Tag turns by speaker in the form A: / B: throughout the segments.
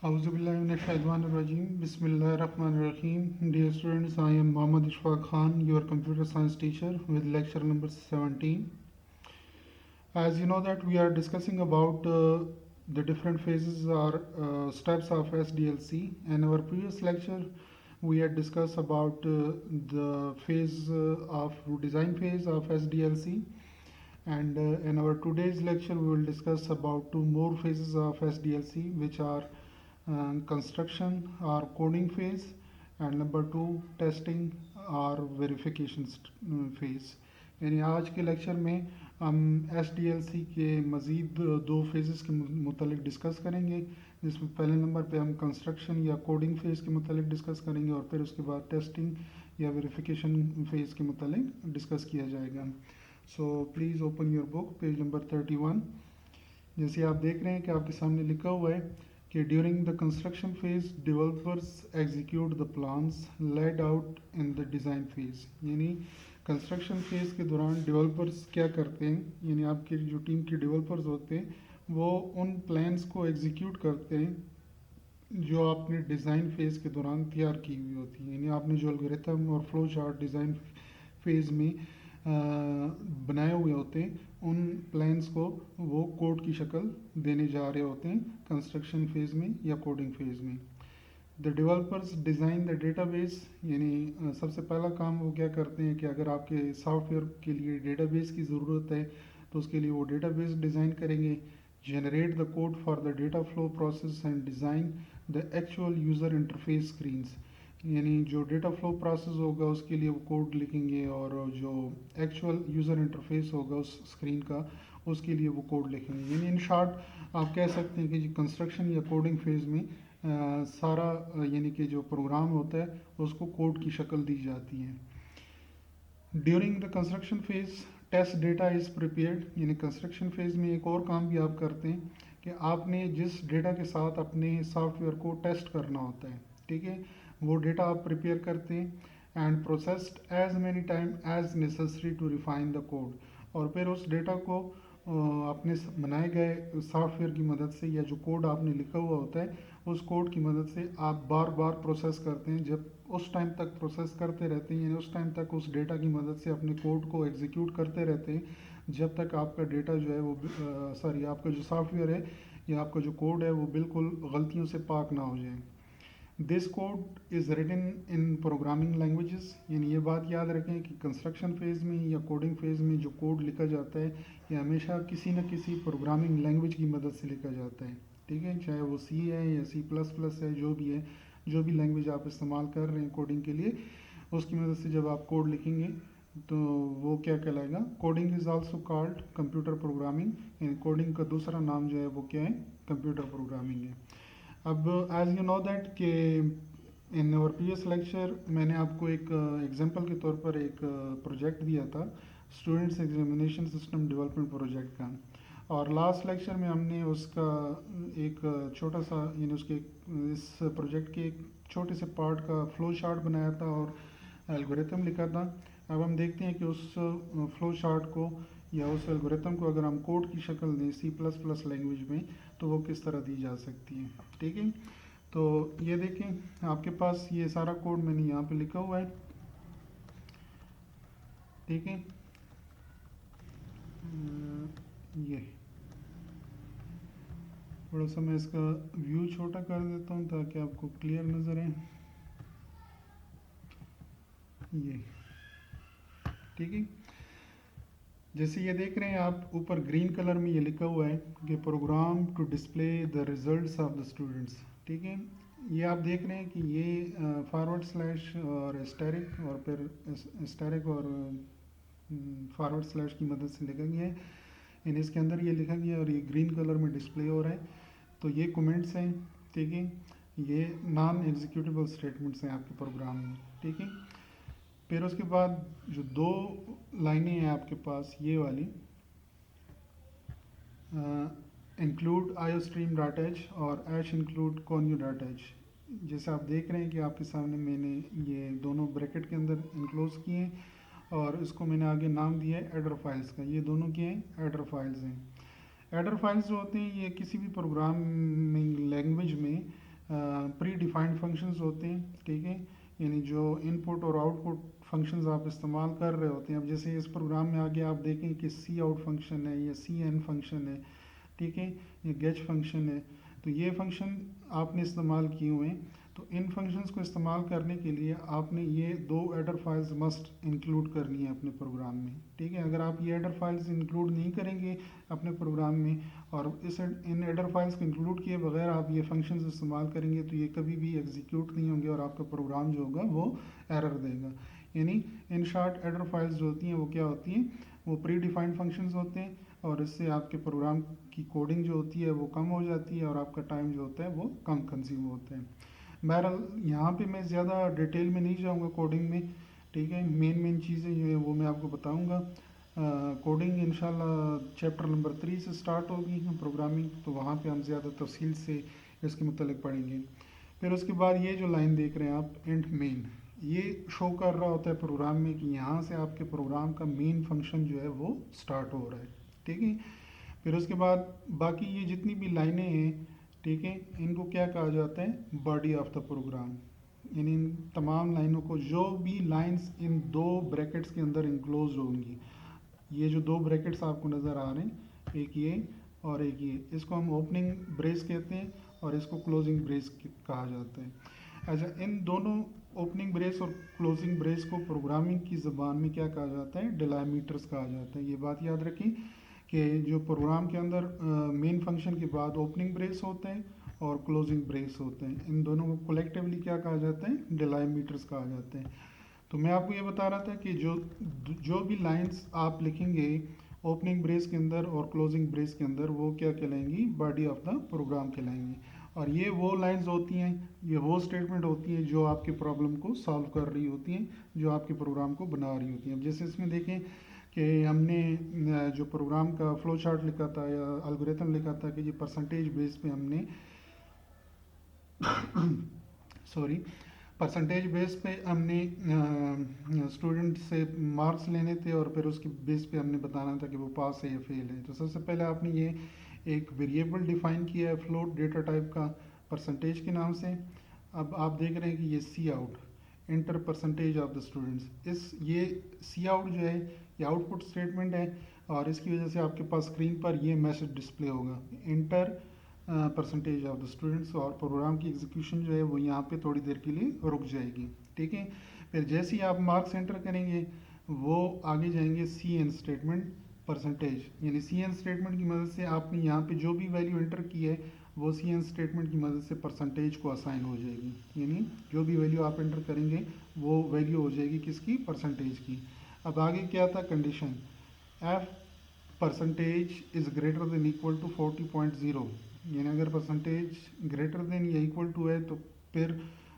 A: اعوذ باللہ من الشیطان الرجیم بسم اللہ الرحمن الرحیم. Dear students, I am Mohammad Ishfaq Khan, your computer science teacher with lecture number 17. As you know that we are discussing about the different phases or steps of SDLC. In our previous lecture we had discussed about the phase of design phase of SDLC, and in our today's lecture we will discuss about two more phases of SDLC, which are construction or coding phase, and number two testing or verification phase. یعنی آج کے lecture میں ہم S D L C کے مزید دو phases کے متعلق discuss کریں گے، جس میں پہلے نمبر پہ ہم کنسٹرکشن یا کوڈنگ فیز کے متعلق ڈسکس کریں گے، اور پھر اس کے بعد ٹیسٹنگ یا ویریفیکیشن فیز کے متعلق ڈسکس کیا جائے گا. So please open your book page number 31. جیسے آپ دیکھ رہے ہیں کہ آپ کے سامنے لکھا ہوا ہے کہ during the construction phase developers execute the plans laid out in the design phase. یعنی کنسٹرکشن فیز کے دوران ڈیولپرز کیا کرتے ہیں، یعنی آپ کے جو ٹیم کے ڈیولپرز ہوتے ہیں وہ ان پلانس کو ایگزیکیوٹ کرتے ہیں جو آپ نے ڈیزائن فیز کے دوران تیار کی ہوئی ہوتی ہے. یعنی آپ نے جو الگوریتھم اور فلو چارٹ ڈیزائن فیز میں بنائے ہوئے ہوتے ہیں، ان پلانس کو وہ کوڈ کی شکل دینے جا رہے ہوتے ہیں کنسٹرکشن فیز میں یا کوڈنگ فیز میں. The developers design the data base. یعنی سب سے پہلا کام وہ کیا کرتے ہیں کہ اگر آپ کے سافٹ ویئر کے لیے ڈیٹا بیس کی ضرورت ہے تو اس کے لیے وہ ڈیٹا بیس ڈیزائن کریں گے. Generate the code for the data flow process and design the actual user interface screens. یعنی جو ڈیٹا فلو پروسیس ہوگا اس کے لیے وہ کوڈ لکھیں گے، اور جو ایکچوئل یوزر انٹرفیس ہوگا اس اسکرین کا اس کے لیے وہ کوڈ لکھیں گے. یعنی ان شارٹ آپ کہہ سکتے ہیں کہ جو کنسٹرکشن یا کوڈنگ فیز میں سارا یعنی کہ جو پروگرام ہوتا ہے اس کو کوڈ کی شکل دی جاتی ہے. During the construction phase test data is prepared. یعنی کنسٹرکشن فیز میں ایک اور کام بھی آپ کرتے ہیں کہ آپ نے جس ڈیٹا کے ساتھ اپنے سافٹ ویئر کو ٹیسٹ کرنا ہوتا ہے، ٹھیک ہے، وہ ڈیٹا آپ پریپیئر کرتے ہیں and processed as many time as necessary to refine the code. اور پھر اس ڈیٹا کو اپنے بنائے گئے سافٹ ویئر کی مدد سے یا جو کوڈ آپ نے لکھا ہوا ہوتا ہے اس کوڈ کی مدد سے آپ بار بار پروسیس کرتے ہیں. جب اس ٹائم تک پروسیس کرتے رہتے ہیں، یعنی اس ٹائم تک اس ڈیٹا کی مدد سے اپنے کوڈ کو ایگزیکیوٹ کرتے رہتے ہیں جب تک آپ کا ڈیٹا جو ہے وہ آپ کا جو سافٹ ویئر ہے یا آپ کا جو کوڈ ہے وہ بالکل غلطیوں سے پاک نہ ہو جائے. This code is written in programming languages. یعنی یہ بات یاد رکھیں کہ کنسٹرکشن فیز میں یا کوڈنگ فیز میں جو کوڈ لکھا جاتا ہے یہ ہمیشہ کسی نہ کسی پروگرامنگ لینگویج کی مدد سے لکھا جاتا ہے، ٹھیک ہے، چاہے وہ سی ہے یا سی پلس پلس ہے، جو بھی ہے، جو بھی لینگویج آپ استعمال کر رہے ہیں کوڈنگ کے لیے، اس کی مدد سے جب آپ کوڈ لکھیں گے تو وہ کیا کہلائے گا. Coding is also called computer programming. یعنی کوڈنگ کا دوسرا نام جو ہے وہ کیا ہے، کمپیوٹر پروگرامنگ ہے. اب ایز یو نو دیٹ کہ ان اور پریویس لیکچر میں نے آپ کو ایک ایگزامپل کے طور پر ایک پروجیکٹ دیا تھا، students examination system development project کا، اور لاسٹ لیکچر میں ہم نے اس کا ایک چھوٹا سا یعنی اس پروجیکٹ کے ایک چھوٹے سے پارٹ کا فلو چارٹ بنایا تھا اور الگوریتھم لکھا تھا. اب ہم دیکھتے ہیں کہ اس فلو چارٹ کو یا اس الگوریتھم کو اگر ہم کوڈ کی شکل دیں سی پلس پلس لینگویج میں تو وہ کس طرح دی جا سکتی ہے. ٹھیک ہے، تو یہ دیکھیں آپ کے پاس یہ سارا کوڈ میں نے یہاں پہ لکھا ہوا ہے، ٹھیک ہے. یہ تھوڑا سا میں اس کا ویو چھوٹا کر دیتا ہوں تاکہ آپ کو کلیئر نظر آئے. یہ ٹھیک ہے، جیسے یہ دیکھ رہے ہیں آپ اوپر گرین کلر میں یہ لکھا ہوا ہے کہ program to display the results of the students. ٹھیک ہے، یہ آپ دیکھ رہے ہیں کہ یہ فارورڈ سلیش اور اسٹیرک اور پھر اسٹیرک اور فارورڈ سلیش کی مدد سے لکھا گیا ہے. یعنی اس کے اندر یہ لکھا گیا ہے اور یہ گرین کلر میں ڈسپلے ہو رہا ہے. تو یہ کومنٹس ہیں، ٹھیک ہے، یہ نان ایگزیکیوٹیبل اسٹیٹمنٹس ہیں آپ کے پروگرام میں. ٹھیک ہے، پھر اس کے بعد جو دو لائنیں ہیں آپ کے پاس یہ والی include iostream dot h اور h include conio dot h. جیسے آپ دیکھ رہے ہیں کہ آپ کے سامنے میں نے یہ دونوں بریکٹ کے اندر انکلوز کیے ہیں اور اس کو میں نے آگے نام دیا ہے ایڈر فائلز کا. یہ دونوں کیا ہیں، ایڈر فائلز ہیں. ایڈر فائلز جو ہوتے ہیں یہ کسی بھی پروگرامنگ لینگویج میں پری ڈیفائنڈ فنکشنز ہوتے ہیں، ٹھیک ہے، یعنی جو ان پٹ اور آؤٹ پٹ فنکشنز آپ استعمال کر رہے ہوتے ہیں. اب جیسے اس پروگرام میں آگے آپ دیکھیں کہ سی آؤٹ فنکشن ہے یا سی این فنکشن ہے، ٹھیک ہے، یہ گیچ فنکشن ہے. تو یہ فنکشن آپ نے استعمال کیے ہوئے ہیں. تو ان فنکشنز کو استعمال کرنے کے لیے آپ نے یہ 2 ایڈر فائلز مسٹ انکلوڈ کرنی ہے اپنے پروگرام میں، ٹھیک ہے. اگر آپ یہ ایڈر فائلز انکلوڈ نہیں کریں گے اپنے پروگرام میں اور ان ایڈر فائلز کو انکلوڈ کیے بغیر آپ یہ فنکشنز استعمال کریں گے تو یہ کبھی بھی ایگزیکیوٹ نہیں ہوں گے اور آپ کا پروگرام جو ہوگا وہ ایرر دے گا. یعنی ان شارٹ ایڈر فائلز جو ہوتی ہیں وہ کیا ہوتی ہیں، وہ پری ڈیفائنڈ فنکشنز ہوتے ہیں اور اس سے آپ کے پروگرام کی کوڈنگ جو ہوتی ہے وہ کم ہو جاتی ہے اور آپ کا ٹائم جو ہوتا ہے وہ کم کنزیوم ہوتا ہے. بہرحال یہاں پہ میں زیادہ ڈیٹیل میں نہیں جاؤں گا کوڈنگ میں، ٹھیک ہے. مین چیزیں جو ہیں وہ میں آپ کو بتاؤں گا. کوڈنگ انشاءاللہ چیپٹر نمبر 3 سے سٹارٹ ہوگی پروگرامنگ، تو وہاں پہ ہم زیادہ تفصیل سے اس کے متعلق پڑھیں گے. پھر اس کے بعد یہ جو لائن دیکھ رہے ہیں آپ انٹ مین، یہ شو کر رہا ہوتا ہے پروگرام میں کہ یہاں سے آپ کے پروگرام کا مین فنکشن جو ہے وہ سٹارٹ ہو رہا ہے، ٹھیک ہے. پھر اس کے بعد باقی یہ جتنی بھی لائنیں ہیں، ٹھیک ہے، ان کو کیا کہا جاتا ہے، باڈی آف دا پروگرام. یعنی ان تمام لائنوں کو، جو بھی لائنز ان 2 بریکٹس کے اندر انکلوز ہوں گی، یہ جو 2 بریکٹس آپ کو نظر آ رہے ہیں، ایک یہ اور ایک یہ، اس کو ہم اوپننگ بریس کہتے ہیں اور اس کو کلوزنگ بریس کہا جاتا ہے. اچھا، ان دونوں اوپننگ بریس اور کلوزنگ بریس کو پروگرامنگ کی زبان میں کیا کہا جاتا ہے، ڈیلیمیٹرز کہا جاتا ہے. یہ بات یاد رکھیں کہ جو پروگرام کے اندر مین فنکشن کے بعد اوپننگ بریس ہوتے ہیں اور کلوزنگ بریس ہوتے ہیں، ان دونوں کو کلیکٹیولی کیا کہا جاتا ہے، ڈیلیمیٹرز کہا جاتا ہے. تو میں آپ کو یہ بتا رہا تھا کہ جو بھی لائنز آپ لکھیں گے اوپننگ بریس کے اندر اور کلوزنگ بریس کے اندر، وہ کیا کہلائیں گی، باڈی آف دا پروگرام کہلائیں گی. اور یہ وہ لائنز ہوتی ہیں، یہ وہ اسٹیٹمنٹ ہوتی ہیں جو آپ کے پرابلم کو سالو کر رہی ہوتی ہیں، جو آپ کے پروگرام کو بنا رہی ہوتی ہیں. اب جیسے اس میں دیکھیں کہ ہم نے جو پروگرام کا فلو چارٹ لکھا تھا یا الگوریتھم لکھا تھا کہ یہ پرسنٹیج بیس پہ ہم نے پرسنٹیج بیس پہ ہم نے اسٹوڈنٹ سے مارکس لینے تھے اور پھر اس کے بیس پہ ہم نے بتانا تھا کہ وہ پاس ہے یا فیل ہے. تو سب سے پہلے آپ نے یہ ایک ویریبل ڈیفائن کیا ہے فلوٹ ڈیٹا ٹائپ کا پرسنٹیج کے نام سے. اب آپ دیکھ رہے ہیں کہ یہ see out inter percentage of the students, یہ سی آؤٹ جو ہے یہ آؤٹ پٹ اسٹیٹمنٹ ہے اور اس کی وجہ سے آپ کے پاس اسکرین پر یہ میسج ڈسپلے ہوگا، enter percentage of the students, اور پروگرام کی ایگزیکیوشن جو ہے وہ یہاں پہ تھوڑی دیر کے لیے رک جائے گی، ٹھیک ہے. پھر جیسے ہی آپ مارکس انٹر کریں گے وہ آگے جائیں گے سی این اسٹیٹمنٹ پرسنٹیج، یعنی سی این اسٹیٹمنٹ کی مدد سے آپ نے یہاں پہ جو بھی ویلیو انٹر کی ہے وہ سی این اسٹیٹمنٹ کی مدد سے پرسنٹیج کو اسائن ہو جائے گی. یعنی جو بھی ویلیو آپ انٹر کریں گے وہ ویلیو ہو جائے گی کس کی، پرسنٹیج کی. اب آگے کیا تھا condition, if percentage is greater than equal to 40.0، یعنی اگر پرسنٹیج گریٹر دین یا ایکول ٹو ہے تو پھر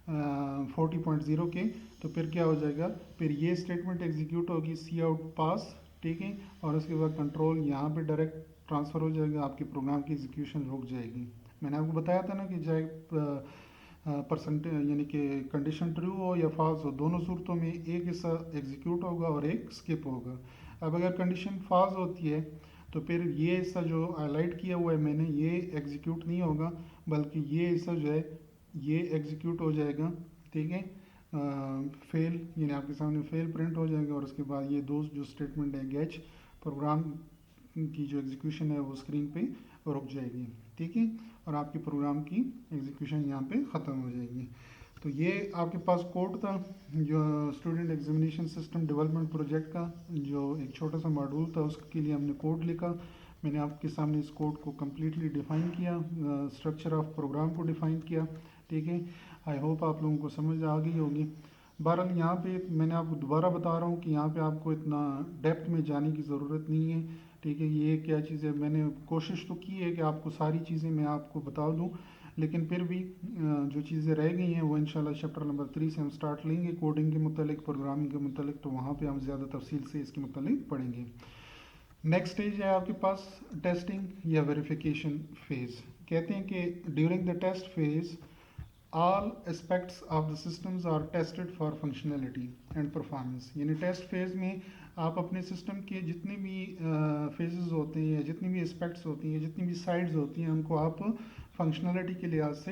A: 40.0 کے، تو پھر کیا ہو جائے گا، پھر یہ اسٹیٹمنٹ ایگزیکیوٹ ہوگی سی آؤٹ پاس، ٹھیک ہے، اور اس کے بعد کنٹرول یہاں پہ ڈائریکٹ ٹرانسفر ہو جائے گا، آپ کے پروگرام کی ایگزیکیوشن رک جائے گی. میں نے آپ کو بتایا تھا نا کہ چاہے پرسنٹیج یعنی کہ کنڈیشن ٹرو ہو یا فالس ہو، دونوں صورتوں میں ایک حصہ ایگزیکیوٹ ہوگا اور ایک اسکپ ہوگا. اب اگر کنڈیشن فالس ہوتی ہے تو پھر یہ حصہ جو ہائی لائٹ کیا ہوا ہے میں نے، یہ ایگزیکیوٹ نہیں ہوگا بلکہ یہ حصہ جو ہے یہ ایگزیکیوٹ ہو جائے گا، ٹھیک ہے، فیل، یعنی آپ کے سامنے فیل پرنٹ ہو جائے گا اور اس کے بعد یہ دو جو اسٹیٹمنٹ ہے گیچ، پروگرام کی جو ایگزیکیوشن ہے وہ اسکرین پہ رک جائے گی، ٹھیک ہے، اور آپ کے پروگرام کی ایگزیکیوشن یہاں پہ ختم ہو جائے گی. تو یہ آپ کے پاس کوڈ تھا جو student examination system development project کا، جو ایک چھوٹا سا ماڈول تھا، اس کے لیے ہم نے کوڈ لکھا. میں نے آپ کے سامنے اس کوڈ کو کمپلیٹلی ڈیفائن کیا، اسٹرکچر آف پروگرام کو ڈیفائن کیا، ٹھیک ہے. آئی ہوپ آپ لوگوں کو سمجھ آ گئی ہوگی. بہرحال یہاں پہ میں نے آپ کو دوبارہ بتا رہا ہوں کہ یہاں پہ آپ کو اتنا ڈیپتھ میں جانے کی ضرورت نہیں ہے، ٹھیک ہے. یہ کیا چیز ہے، میں نے کوشش تو کی ہے کہ آپ کو ساری چیزیں میں آپ کو بتا دوں، لیکن پھر بھی جو چیزیں رہ گئی ہیں وہ انشاءاللہ چیپٹر نمبر 3 سے ہم سٹارٹ لیں گے کوڈنگ کے متعلق، پروگرامنگ کے متعلق، تو وہاں پہ ہم زیادہ تفصیل سے اس کے متعلق پڑھیں گے. نیکسٹ اسٹیج ہے آپ کے پاس ٹیسٹنگ یا ویریفیکیشن فیز. کہتے ہیں کہ during the test phase all aspects of the systems are tested for functionality and performance. یعنی ٹیسٹ فیز میں آپ اپنے سسٹم کے جتنے بھی فیزز ہوتے ہیں یا جتنی بھی اسپیکٹس ہوتی ہیں، جتنی بھی سائڈز ہوتی ہیں، ان کو آپ فنکشنلٹی کے لحاظ سے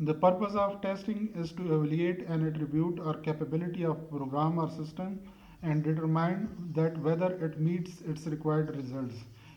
A: The purpose of testing is to evaluate an attribute or capability of program or system and determine that whether it meets its required results.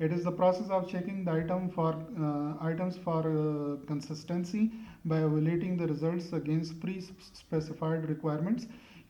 A: It is the process of checking the items for consistency by evaluating the results against pre-specified requirements.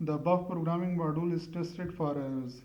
A: the above programming module is tested for errors।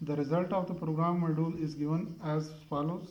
A: The result of the program module is given as follows।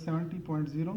A: 70.0,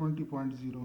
A: 20.0।